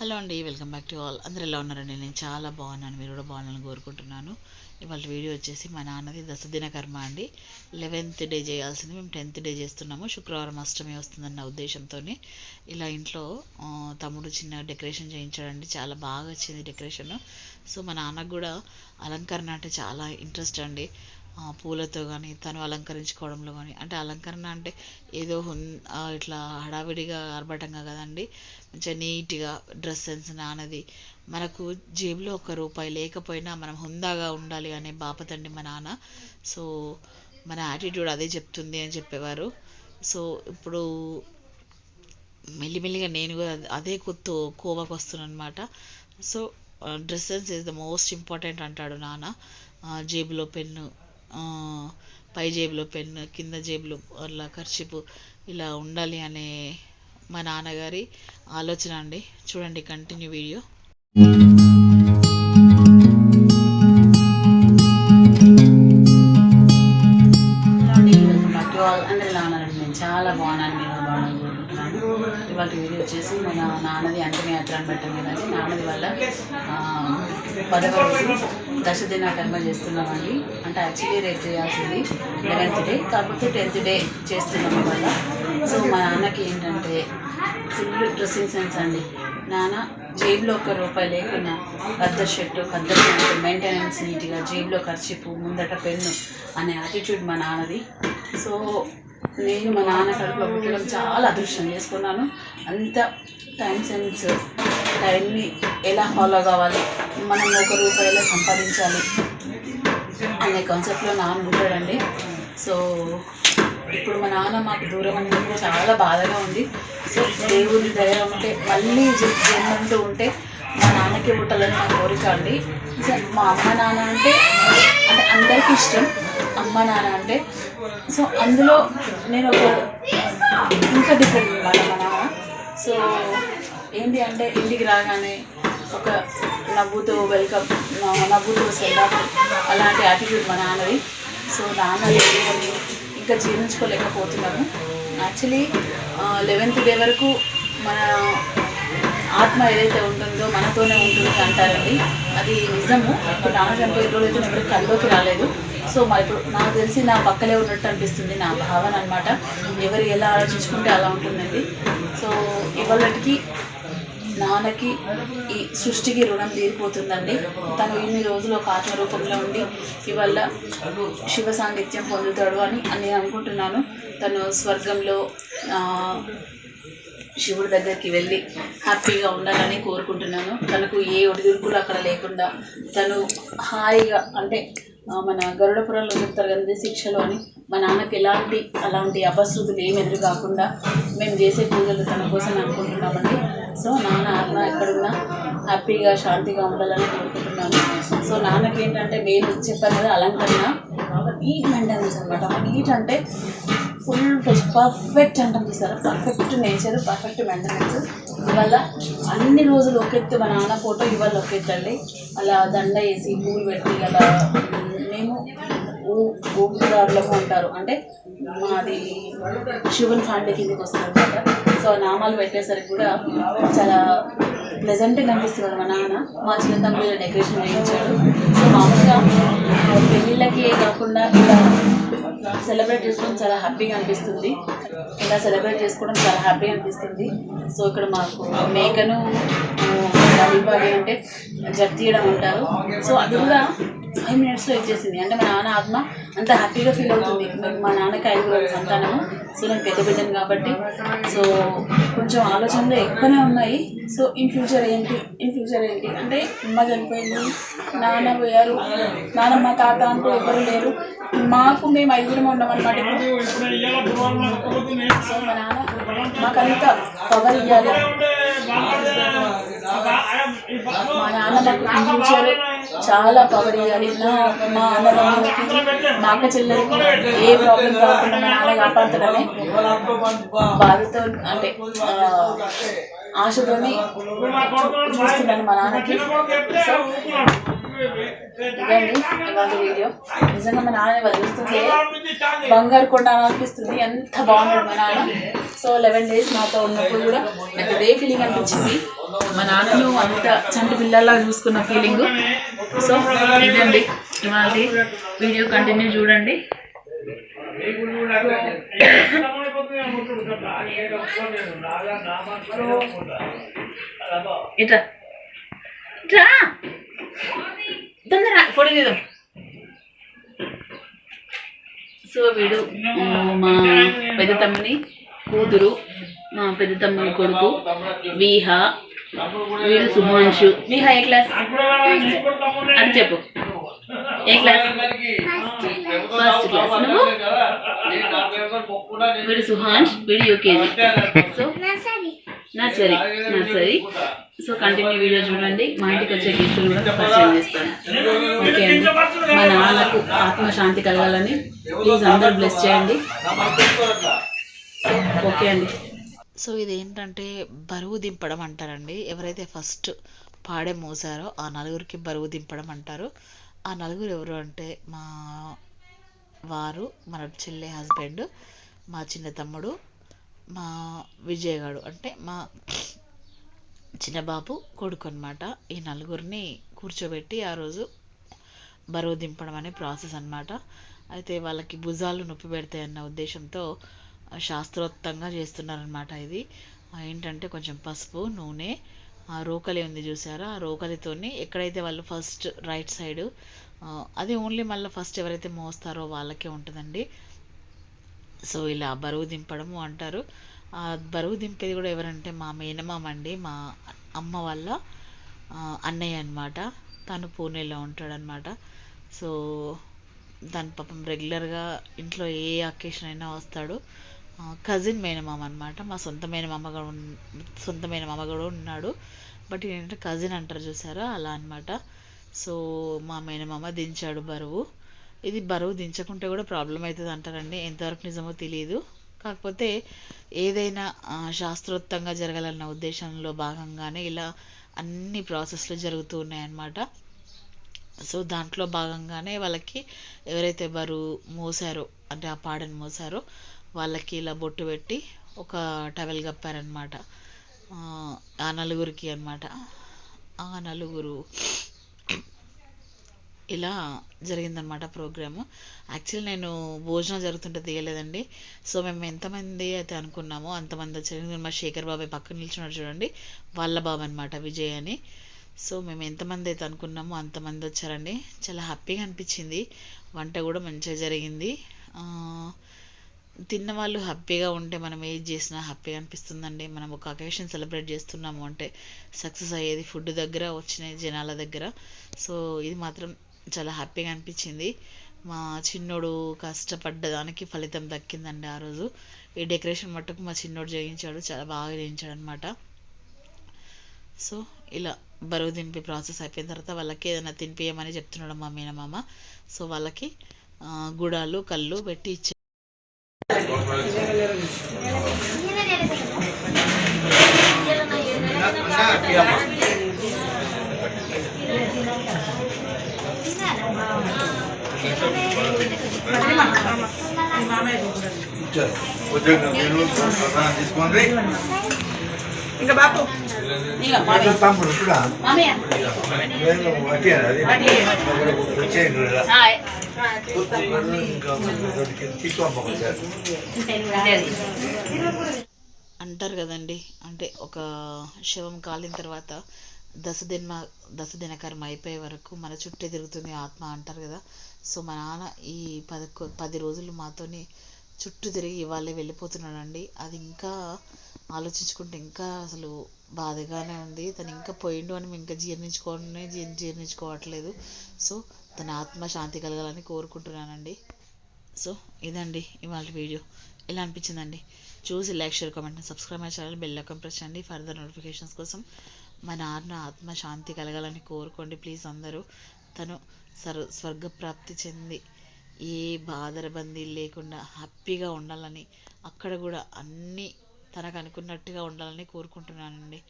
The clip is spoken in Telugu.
హలో అండి, వెల్కమ్ బ్యాక్ టు ఆల్. అందరూ ఎలా ఉన్నారండి? నేను చాలా బాగున్నాను, మీరు కూడా బాగున్నాను కోరుకుంటున్నాను. ఇవాళ వీడియో వచ్చేసి మా నాన్నది దశదిన కర్మ అండి. 11th డే చేయాల్సింది మేము 10th డే చేస్తున్నాము. శుక్రవారం అష్టమి వస్తుందన్న ఉద్దేశంతో ఇలా ఇంట్లో తమ్ముడు చిన్న డెకరేషన్ చేయించాడండి. చాలా బాగా వచ్చింది డెకరేషన్. సో మా నాన్నకు కూడా అలంకరణ అంటే చాలా ఇంట్రెస్ట్ అండి. పూలతో కానీ తను అలంకరించుకోవడంలో కానీ, అంటే అలంకరణ అంటే ఏదో ఇట్లా హడావిడిగా ఆర్భటంగా కదండి. మంచిగా నీట్గా డ్రెస్ సెన్స్ నాన్నది. మనకు జేబులో ₹1 లేకపోయినా మనం హుందాగా ఉండాలి అనే బాపతండి మా నాన్న. సో మన యాటిట్యూడ్ అదే చెప్తుంది అని చెప్పేవారు. సో ఇప్పుడు మెల్లిమెల్లిగా నేను కూడా అదే కోవకు వస్తున్నాను అనమాట. So dress sense is the most important అంటాడు నాన్న. జేబులో పెన్ను, పై జేబులో పెన్ను, కింద జేబులో అలా ఖర్చీపు ఇలా ఉండాలి అనే మా నాన్నగారి ఆలోచన అండి. చూడండి కంటిన్యూ వీడియో. అందరూ ఎలా ఉన్నారండి? నేను చాలా బాగున్నాను, మీరు బాగున్నాను కోరుకుంటున్నాను. ఇవాళ వీడియో వచ్చేసి మన నాన్నది అంతిమయాత్ర అని పెట్టాం కదండి. నాన్నది వల్ల 10వ రోజు దశదిన కర్మ చేస్తున్నామండి. అంటే యాక్చువల్లీ రేపు చేయాల్సింది 11th డే, కాకపోతే 10th డే చేస్తున్నాము వల్ల. సో మా నాన్నకి ఏంటంటే ఫుల్ డ్రెస్సింగ్ సెన్స్ అండి. నాన్న జేబులో ₹1 లేకున్నా ఖద్దరు షర్టు, ఖద్దరు ప్యాంటు, మెయింటెనెన్స్ నీట్గా, జేబులో ఖర్చీపు, ముందట పెన్ను అనే యాటిట్యూడ్ మా నాన్నది. సో నేను మా నాన్న కడుపులో పుట్టడం చాలా అదృష్టం చేసుకున్నాను. అంత టైం సెన్స్, టైంని ఎలా ఫాలో కావాలి, మనం ₹1 సంపాదించాలి అనే కాన్సెప్ట్లో నాన్న ఉంటాడండి. సో ఇప్పుడు మా నాన్న మాకు దూరం అనేది చాలా బాధగా ఉంది. సో దేవుడి దయ ఉంటే మళ్ళీ జన్మంటూ ఉంటే మా నాన్నకి పుట్టాలని నా కోరిక అండి. మా అమ్మ నాన్న అంటే అందరికీ ఇష్టం, అమ్మ నాన్న అంటే. సో అందులో నేను ఒక ఇంకా డిఫరెంట్ అనమాట మా నాన్న. సో ఏంటి అంటే ఇంటికి రాగానే ఒక నవ్వుతో వెల్కమ్, నవ్వుతో సెల్లాప్, అలాంటి యాటిట్యూడ్ మా నాన్నది. సో నాన్న ఇంకా జీర్ణించుకోలేకపోతున్నాము. యాక్చువల్లీ 11th డే వరకు మన ఆత్మ ఏదైతే ఉంటుందో మనతోనే ఉంటుంది అంటారండి. అది నిజము. ఇప్పుడు నాన్న చనిపోయే రోజైతే ఎవరికి కల్లోకి రాలేదు. సో ఇప్పుడు నాకు తెలిసి నా పక్కలే ఉన్నట్టు అనిపిస్తుంది, నా భావన అనమాట. ఎవరు ఎలా ఆలోచించుకుంటే అలా ఉంటుందండి. సో ఇవాళకి నాన్నకి ఈ సృష్టికి రుణం తీరిపోతుందండి. తను ఇన్ని రోజులు ఒక ఆత్మరూపంలో ఉండి ఇవాళ శివ సాంగత్యం పొందుతాడు అని నేను అనుకుంటున్నాను. తను స్వర్గంలో శివుడి దగ్గరికి వెళ్ళి హ్యాపీగా ఉండాలని కోరుకుంటున్నాను. తనకు ఏ ఒడిదుడుకులు అక్కడ లేకుండా తను హాయిగా, అంటే మన గరుడపురంలో చెప్తారు కదండి శిక్షలు అని, మా నాన్నకి అలాంటి అపశృతులు ఏమి ఎదురు కాకుండా మేము చేసే పూజలు తన కోసం అనుకుంటున్నామండి. సో నాన్న ఆత్మ ఎక్కడున్నా హ్యాపీగా శాంతిగా ఉండాలని కోరుకుంటున్నాను. సో నాన్నకి ఏంటంటే మెయిన్ చెప్పాను కదా అలంకరణ, నీట్ మెయింటెనెన్స్ అనమాట. నీట్ అంటే ఫుల్ పర్ఫెక్ట్ అంటాం చూసారా, పర్ఫెక్ట్ నేచర్, పర్ఫెక్ట్ మెయింటెనెన్స్. ఇవాళ అన్ని రోజులు ఒకెత్తు మా నాన్న ఫోటో ఇవాళ ఒకెత్తండి. అలా దండ వేసి పూలు పెట్టి అలా మేము ఊపిదారులకు అంటారు, అంటే మాది శివుని ఫ్యామిలీ కిందకి వస్తుంది అనమాట. సో నామాలు పెట్టేసరికి కూడా చాలా ప్లెజెంట్గా అనిపిస్తుంది మా నాన్న. మా చిన్న తమ్ముడు డెకరేషన్ చేయించాడు. సో మామూలుగా పెళ్ళిళ్ళకి కాకుండా ఇలా సెలబ్రేట్ చేసుకోవడం చాలా హ్యాపీగా అనిపిస్తుంది. సో ఇక్కడ మాకు మేకను ఇవ్వాలి అంటే జట్ తీయడం అంటారు. సో అది కూడా 5 minutesలో ఇచ్చేసింది. అంటే మా నాన్న ఆత్మ అంత హ్యాపీగా ఫీల్ అవుతుంది. మా నాన్నకి 5 సంతానము. సో నేను పెద్ద బిడ్డను కాబట్టి సో కొంచెం ఆలోచనలు ఎక్కువనే ఉన్నాయి. సో ఇన్ ఫ్యూచర్ ఏంటి అంటే అమ్మ చనిపోయింది, నాన్న పోయారు, నాన్నమ్మ తాత అంటూ ఎవరు లేరు. మేము 5 ఉన్నామన్నమాట. సో మా నాన్న మాకంత పవర్ ఇవ్వాలి. మా నాన్న మాకు ఫ్యూచర్ చాలా పవర్ ఇవ్వాలి. మా అన్నదమ్ములకి, మా అక్క చెల్లెలకి ఏ ప్రాబ్లం కాకుండా మా నాన్న కాపాడుతాడని బాధతో, అంటే ఆశతోని చూస్తున్నాను మా నాన్నకి. సో ఇదండి ఇవాళ వీడియో. నిజంగా మా నాన్న వదిలిస్తుంటే బంగారు కొండ అనిపిస్తుంది, ఎంత బాగున్నాడు మా నాన్న. సో 11 days నాతో ఉన్నప్పుడు కూడా నాకు అదే ఫీలింగ్ అనిపించింది. మా నాన్నను అంత చంటి పిల్లల్లా చూసుకున్న ఫీలింగ్. సో ఇదండి ఇవాళ వీడియో, కంటిన్యూ చూడండి. ఇట్రా ఇట్రా తొందర పొడి తీద్దాం. సో వీడు మా పెద్ద తమ్ముని కూతురు, మా పెద్ద తమ్ముని కొడుకు విహ, వీడు శుభాంశు. విహ ఏ క్లాస్ అది చెప్పు, ఏ క్లాస్? First class. నువ్వు? వీడు సుహాంష్, వీడు UKG. So nursery. So continue video చూడండి. మా ఇంటికి వచ్చే గిఫ్ట్లు కూడా పరిచయం చేస్తాను. ఓకే అండి. మా నాన్నకు ఆత్మశాంతి కలగాలని ప్లీజ్ అందరూ బ్లెస్ చేయండి. ఓకే అండి. సో ఇదేంటంటే బరువు దింపడం అంటారండి. ఎవరైతే ఫస్ట్ పాడే మోసారో ఆ నలుగురికి బరువు దింపడం అంటారు. ఆ నలుగురు ఎవరు అంటే మా వారు, మన చెల్లె హస్బెండ్, మా చిన్న తమ్ముడు, మా విజయ్ గారు అంటే మా చిన్నబాబు కొడుకు అనమాట. ఈ నలుగురిని కూర్చోబెట్టి ఆ రోజు బరువు దింపడం అనే ప్రాసెస్ అనమాట. అయితే వాళ్ళకి భుజాలు నొప్పి పెడతాయన్న ఉద్దేశంతో శాస్త్రోక్తంగా చేస్తున్నారనమాట. ఇది ఏంటంటే కొంచెం పసుపు, నూనె, ఆ రోకలి ఉంది చూసారా, ఆ రోకలితోని ఎక్కడైతే వాళ్ళు ఫస్ట్ రైట్ సైడ్, అది ఓన్లీ మళ్ళీ ఫస్ట్ ఎవరైతే మోస్తారో వాళ్ళకే ఉంటుందండి. సో ఇలా బరువు దింపడము అంటారు. ఆ బరువు దింపేది కూడా ఎవరంటే మా మేనమామ అండి, మా అమ్మ వాళ్ళ అన్నయ్య అనమాట. తను పూణేలో ఉంటాడనమాట. సో దాని పాపం రెగ్యులర్గా ఇంట్లో ఏ అకేషన్ అయినా వస్తాడు. కజిన్ మేనమామ అనమాట. మా సొంత మేనమామ కూడా ఉన్నాడు. బట్ ఏంటంటే కజిన్ అంటారు చూసారా, అలా అనమాట. సో మా మేనమామ దించాడు బరువు. ఇది బరువు దించకుంటే కూడా ప్రాబ్లం అవుతుంది అంటారండి. ఎంతవరకు నిజమో తెలియదు. కాకపోతే ఏదైనా శాస్త్రోక్తంగా జరగాలన్న ఉద్దేశంలో భాగంగానే ఇలా అన్ని ప్రాసెస్లు జరుగుతూ ఉన్నాయన్నమాట. సో దాంట్లో భాగంగానే వాళ్ళకి ఎవరైతే బరువు మోసారో అంటే ఆ పాడని మోసారో వాళ్ళకి ఇలా బొట్టు పెట్టి ఒక టవెల్ కప్పారనమాట. ఆ నలుగురికి అనమాట. ఆ నలుగురు ఇలా జరిగిందనమాట ప్రోగ్రాము. యాక్చువల్లీ నేను భోజనం జరుగుతుంటే తీయలేదండి. సో మేము ఎంతమంది అయితే అనుకున్నామో అంతమంది వచ్చారు. మా శేఖర్ బాబాయ్ పక్కన నిల్చున్నాడు చూడండి, వాళ్ళ బాబు అనమాట విజయ్ అని. సో మేము ఎంతమంది అయితే అనుకున్నామో అంతమంది వచ్చారండి. చాలా హ్యాపీగా అనిపించింది. వంట కూడా మంచిగా జరిగింది. తిన్న వాళ్ళు హ్యాపీగా ఉంటే మనం ఏది చేసినా హ్యాపీగా అనిపిస్తుందండి. మనం ఒక అకేషన్ సెలబ్రేట్ చేస్తున్నాము అంటే సక్సెస్ అయ్యేది ఫుడ్ దగ్గర, వచ్చిన జనాల దగ్గర. సో ఇది మాత్రం చాలా హ్యాపీగా అనిపించింది. మా చిన్నోడు కష్టపడ్డ దానికి ఫలితం దక్కిందండి ఆ రోజు. ఈ డెకరేషన్ మట్టుకు మా చిన్నోడు చేయించాడు, చాలా బాగా చేయించాడు అనమాట. సో ఇలా బరువు దింపి ప్రాసెస్ అయిపోయిన తర్వాత వాళ్ళకి ఏదైనా తినిపించమని చెప్తున్నాడు మా మేనమామ. సో వాళ్ళకి గుడాలు, కళ్ళు పెట్టి ఇచ్చారు. ఇంకా బాపు తమ్ముడు అంటారు కదండి, అంటే ఒక శవం కాలిన తర్వాత దశదినకరం అయిపోయే వరకు మన చుట్టే తిరుగుతుంది ఆత్మ అంటారు కదా. సో మా నాన్న ఈ 10 రోజులు మాతోని చుట్టూ తిరిగి ఇవాళే వెళ్ళిపోతున్నాడండి. అది ఇంకా ఆలోచించుకుంటే ఇంకా అసలు బాధగానే ఉంది. తను ఇంకా పోయిండు అని మేము ఇంకా జీర్ణించుకోవట్లేదు. సో తన ఆత్మ శాంతి కలగాలని కోరుకుంటున్నానండి. సో ఇదండి ఇవాళ వీడియో. ఎలా అనిపించిందండి? చూసి like, share, comment, subscribe my channel, bell icon press చేయండి ఫర్దర్ నోటిఫికేషన్స్ కోసం. మా నాన్న ఆత్మ శాంతి కలగాలని కోరుకోండి ప్లీజ్ అందరూ. తను స్వర్గప్రాప్తి చెంది ఏ బాధరబందీ లేకుండా హ్యాపీగా ఉండాలని, అక్కడ కూడా అన్నీ తనకు అనుకున్నట్టుగా ఉండాలని కోరుకుంటున్నానండి.